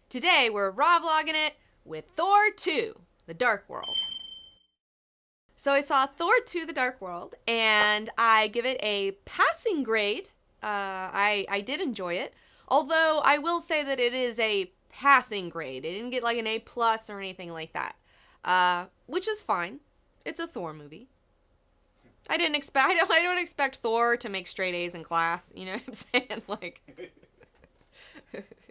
Today we're raw vlogging it with Thor 2, The Dark World. So I saw Thor 2, The Dark World, and I give it a passing grade. I did enjoy it, although I will say that it is a passing grade. It didn't get like an A+ or anything like that, which is fine. It's a Thor movie. I don't expect Thor to make straight A's in class. You know what I'm saying? Like,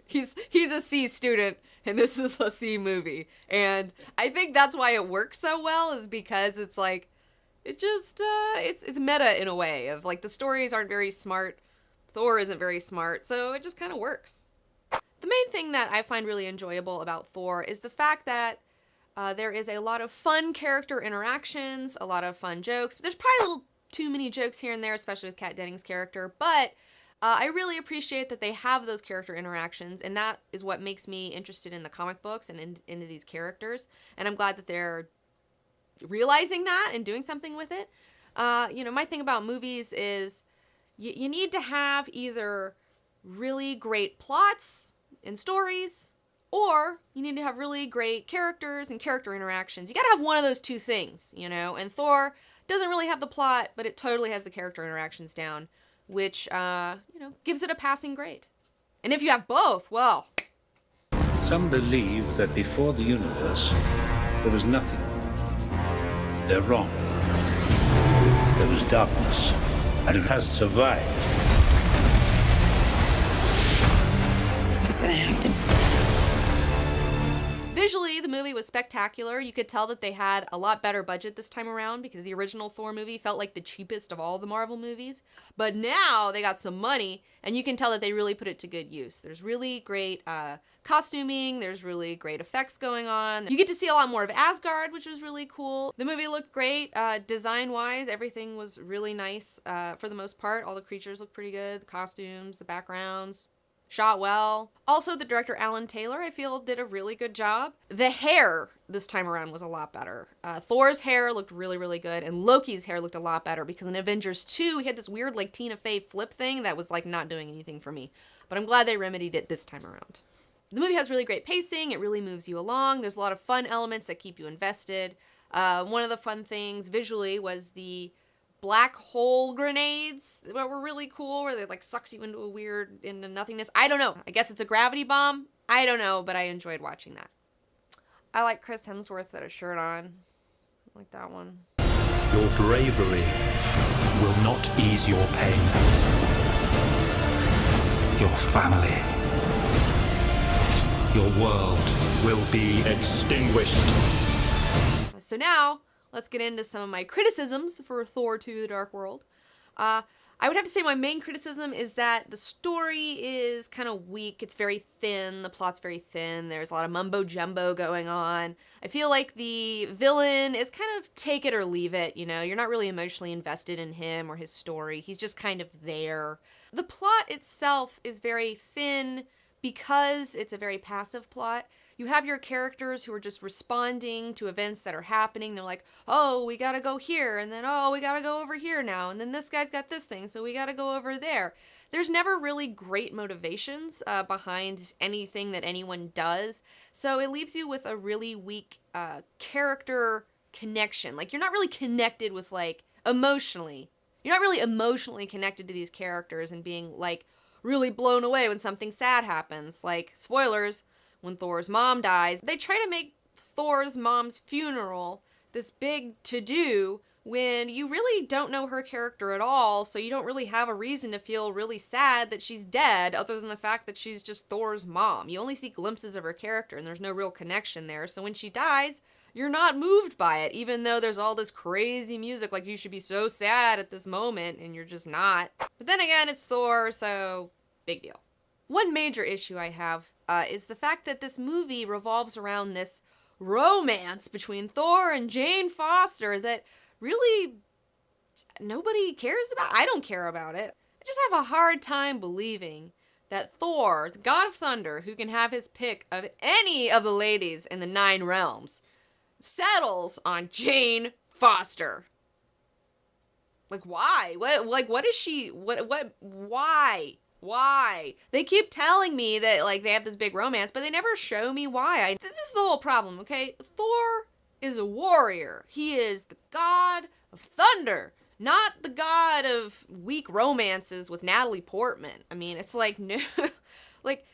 he's a C student, and this is a C movie. And I think that's why it works so well, is because it's like, it just, it's meta in a way of like, the stories aren't very smart. Thor isn't very smart, so it just kind of works. The main thing that I find really enjoyable about Thor is the fact that there is a lot of fun character interactions, a lot of fun jokes. There's probably a little too many jokes here and there, especially with Kat Dennings' character, but I really appreciate that they have those character interactions, and that is what makes me interested in the comic books and into these characters, and I'm glad that they're realizing that and doing something with it. You know, my thing about movies is you need to have either really great plots and stories, or you need to have really great characters and character interactions. You gotta have one of those two things, you know, and Thor doesn't really have the plot, but it totally has the character interactions down, which, you know, gives it a passing grade. And if you have both, well... Some believe that before the universe, there was nothing. They're wrong. There was darkness, and it has survived. What's gonna happen? Visually, the movie was spectacular. You could tell that they had a lot better budget this time around because the original Thor movie felt like the cheapest of all the Marvel movies. But now they got some money, and you can tell that they really put it to good use. There's really great costuming. There's really great effects going on. You get to see a lot more of Asgard, which was really cool. The movie looked great. Design-wise, everything was really nice for the most part. All the creatures looked pretty good. The costumes, the backgrounds. Shot well. Also, the director, Alan Taylor, I feel did a really good job. The hair this time around was a lot better. Thor's hair looked really, really good, and Loki's hair looked a lot better because in Avengers 2, he had this weird, like, Tina Fey flip thing that was, like, not doing anything for me. But I'm glad they remedied it this time around. The movie has really great pacing. It really moves you along. There's a lot of fun elements that keep you invested. One of the fun things visually was the black hole grenades that were really cool, where they like sucks you into nothingness. I don't know. I guess it's a gravity bomb. I don't know, but I enjoyed watching that. I like Chris Hemsworth had a shirt on. I like that one. Your bravery will not ease your pain. Your family, your world will be extinguished. So now, let's get into some of my criticisms for Thor 2, The Dark World. I would have to say my main criticism is that the story is kind of weak. It's very thin. The plot's very thin. There's a lot of mumbo-jumbo going on. I feel like the villain is kind of take it or leave it, you know? You're not really emotionally invested in him or his story. He's just kind of there. The plot itself is very thin because it's a very passive plot. You have your characters who are just responding to events that are happening. They're like, oh, we gotta go here, and then, oh, we gotta go over here now, and then this guy's got this thing, so we gotta go over there. There's never really great motivations behind anything that anyone does, so it leaves you with a really weak character connection. Like, you're not really connected with, like, emotionally. You're not really emotionally connected to these characters and being, like, really blown away when something sad happens. Like, spoilers, when Thor's mom dies, they try to make Thor's mom's funeral this big to-do when you really don't know her character at all, so you don't really have a reason to feel really sad that she's dead, other than the fact that she's just Thor's mom. You only see glimpses of her character, and there's no real connection there, so when she dies, you're not moved by it, even though there's all this crazy music, like you should be so sad at this moment, and you're just not. But then again, it's Thor, so big deal. One major issue I have is the fact that this movie revolves around this romance between Thor and Jane Foster that really nobody cares about. I don't care about it. I just have a hard time believing that Thor, the god of thunder, who can have his pick of any of the ladies in the 9 realms, settles on Jane Foster. Like, why? What is she, why? Why? They keep telling me that, like, they have this big romance, but they never show me why. This is the whole problem, okay? Thor is a warrior. He is the god of thunder, not the god of weak romances with Natalie Portman. I mean, it's like, no, like,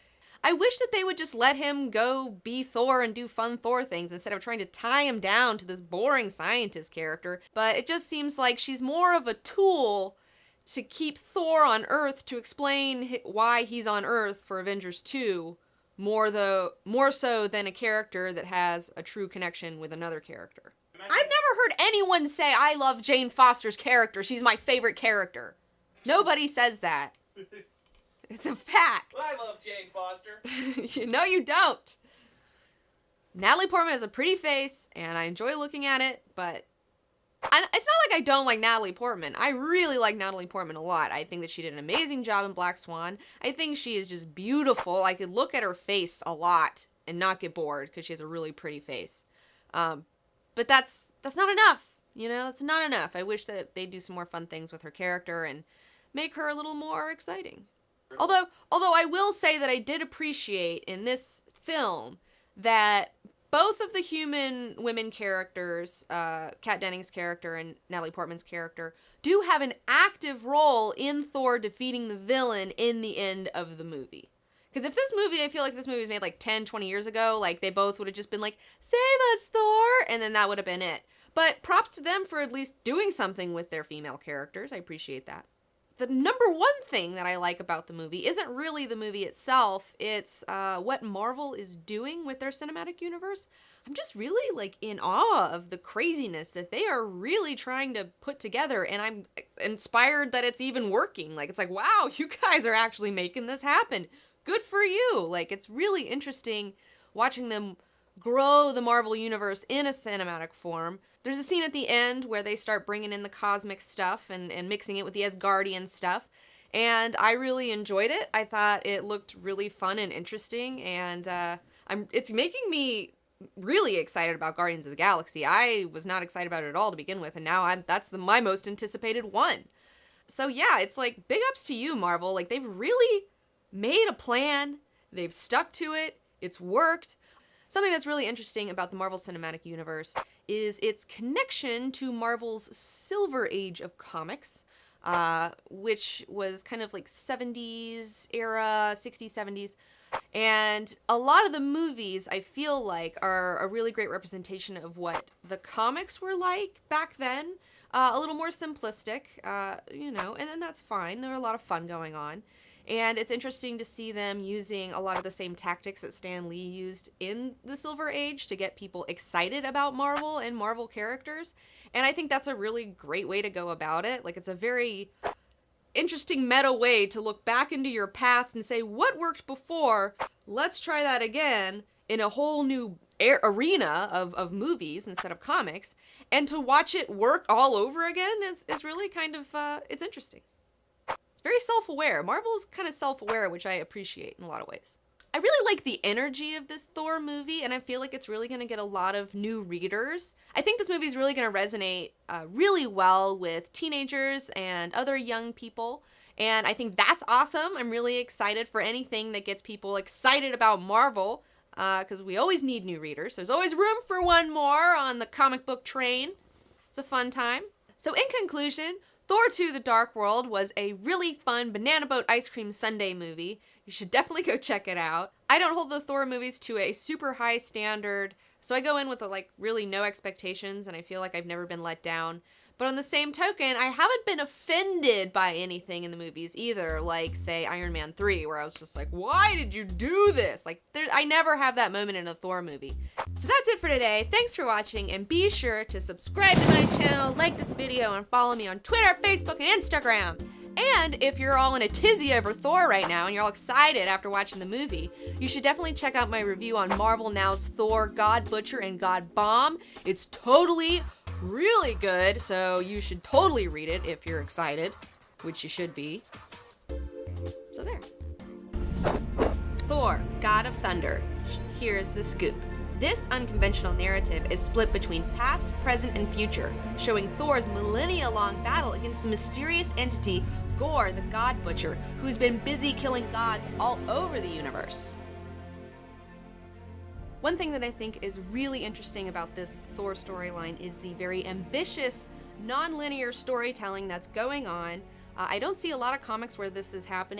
I wish that they would just let him go be Thor and do fun Thor things instead of trying to tie him down to this boring scientist character. But it just seems like she's more of a tool to keep Thor on Earth, to explain why he's on Earth for Avengers 2, more so than a character that has a true connection with another character. I've never heard anyone say, I love Jane Foster's character, she's my favorite character. Nobody says that. It's a fact. I love Jane Foster. No, you don't. Natalie Portman has a pretty face, and I enjoy looking at it, but it's not like I don't like Natalie Portman. I really like Natalie Portman a lot. I think that she did an amazing job in Black Swan. I think she is just beautiful. I could look at her face a lot and not get bored because she has a really pretty face. But that's not enough. You know, that's not enough. I wish that they'd do some more fun things with her character and make her a little more exciting. Although I will say that I did appreciate in this film that both of the human women characters, Kat Dennings' character and Natalie Portman's character, do have an active role in Thor defeating the villain in the end of the movie. Because if this movie, I feel like this movie was made like 10, 20 years ago, like they both would have just been like, save us, Thor, and then that would have been it. But props to them for at least doing something with their female characters. I appreciate that. The number one thing that I like about the movie isn't really the movie itself. It's what Marvel is doing with their cinematic universe. I'm just really like in awe of the craziness that they are really trying to put together, and I'm inspired that it's even working. Like, it's like, wow, you guys are actually making this happen. Good for you. Like, it's really interesting watching them grow the Marvel universe in a cinematic form. There's a scene at the end where they start bringing in the cosmic stuff and mixing it with the Asgardian stuff, and I really enjoyed it. I thought it looked really fun and interesting, and it's making me really excited about Guardians of the Galaxy. I was not excited about it at all to begin with, and now that's my most anticipated one. So yeah, it's like, big ups to you, Marvel. Like, they've really made a plan, they've stuck to it, it's worked. Something that's really interesting about the Marvel Cinematic Universe is its connection to Marvel's Silver Age of comics, which was kind of like 70s era, 60s, 70s. And a lot of the movies, I feel like, are a really great representation of what the comics were like back then. A little more simplistic, and that's fine. There are a lot of fun going on. And it's interesting to see them using a lot of the same tactics that Stan Lee used in the Silver Age to get people excited about Marvel and Marvel characters. And I think that's a really great way to go about it. Like, it's a very interesting meta way to look back into your past and say, what worked before? Let's try that again in a whole new arena of movies instead of comics. And to watch it work all over again is really kind of, it's interesting. Very self-aware. Marvel's kind of self-aware, which I appreciate in a lot of ways. I really like the energy of this Thor movie, and I feel like it's really going to get a lot of new readers. I think this movie is really going to resonate really well with teenagers and other young people, and I think that's awesome. I'm really excited for anything that gets people excited about Marvel, because we always need new readers. There's always room for one more on the comic book train. It's a fun time. So in conclusion, Thor 2: The Dark World was a really fun banana boat ice cream sundae movie. You should definitely go check it out. I don't hold the Thor movies to a super high standard, so I go in with really no expectations, and I feel like I've never been let down. But on the same token, I haven't been offended by anything in the movies either, like, say, Iron Man 3, where I was just like, why did you do this? Like, I never have that moment in a Thor movie. So that's it for today. Thanks for watching, and be sure to subscribe to my channel, like this video, and follow me on Twitter, Facebook, and Instagram. And if you're all in a tizzy over Thor right now, and you're all excited after watching the movie, you should definitely check out my review on Marvel Now's Thor, God Butcher, and God Bomb. It's totally really good, so you should totally read it if you're excited, which you should be. So there. Thor, God of Thunder. Here's the scoop. This unconventional narrative is split between past, present, and future, showing Thor's millennia-long battle against the mysterious entity Gore, the God Butcher, who's been busy killing gods all over the universe. One thing that I think is really interesting about this Thor storyline is the very ambitious, non-linear storytelling that's going on. I don't see a lot of comics where this is happening.